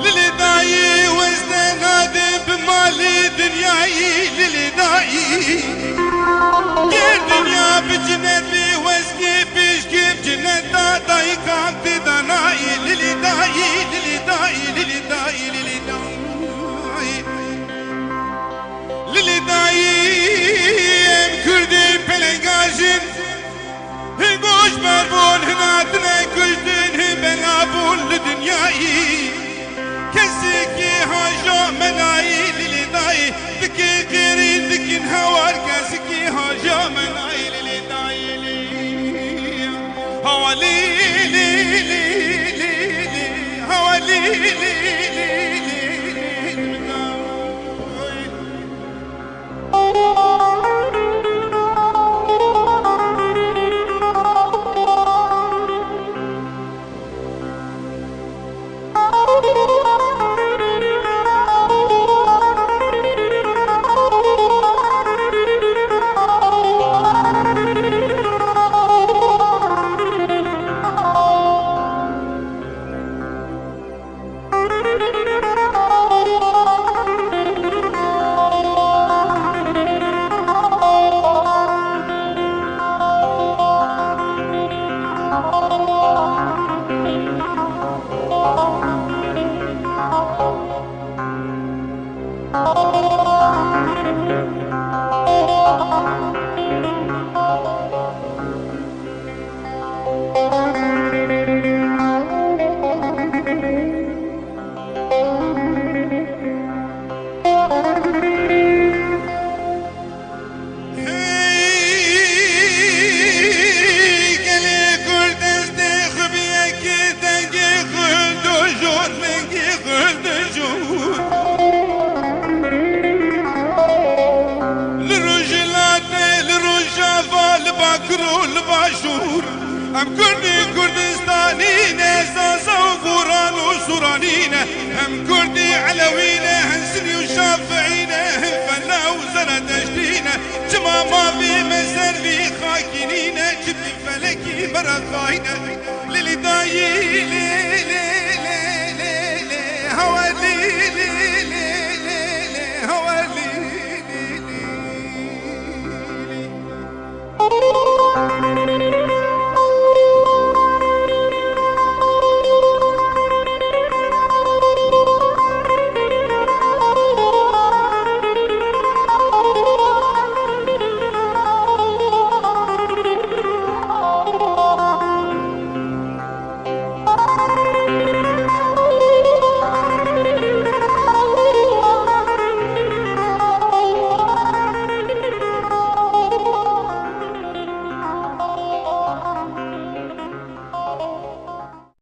للداعي وزن نادم بمالي دنياي للداعي يا دنيا بجنبي وزني بشكي بجنة داي كانت دناي للداعي للداعي للداعي للداعي للداعي ام كردي بلنجاجن هنگوش بربون هناتنا كشتن بنابون لدنياي كسيكي هاجا مناي للداي ذكي قيرين ذكي هوار كسيكي هاجا مناي للداي هوالي لي لي لي لي هوالي لي لي هم كردي كردستانيين اساسا وقران وسورانيين هم كردي علويين هنسري وشافعين هم فلا وزردشتين جما ما في مزر في خاكينين جدي فلكي برقاين للداي لي لي لي لي لي هوالي لي لي لي لي هوالي لي لي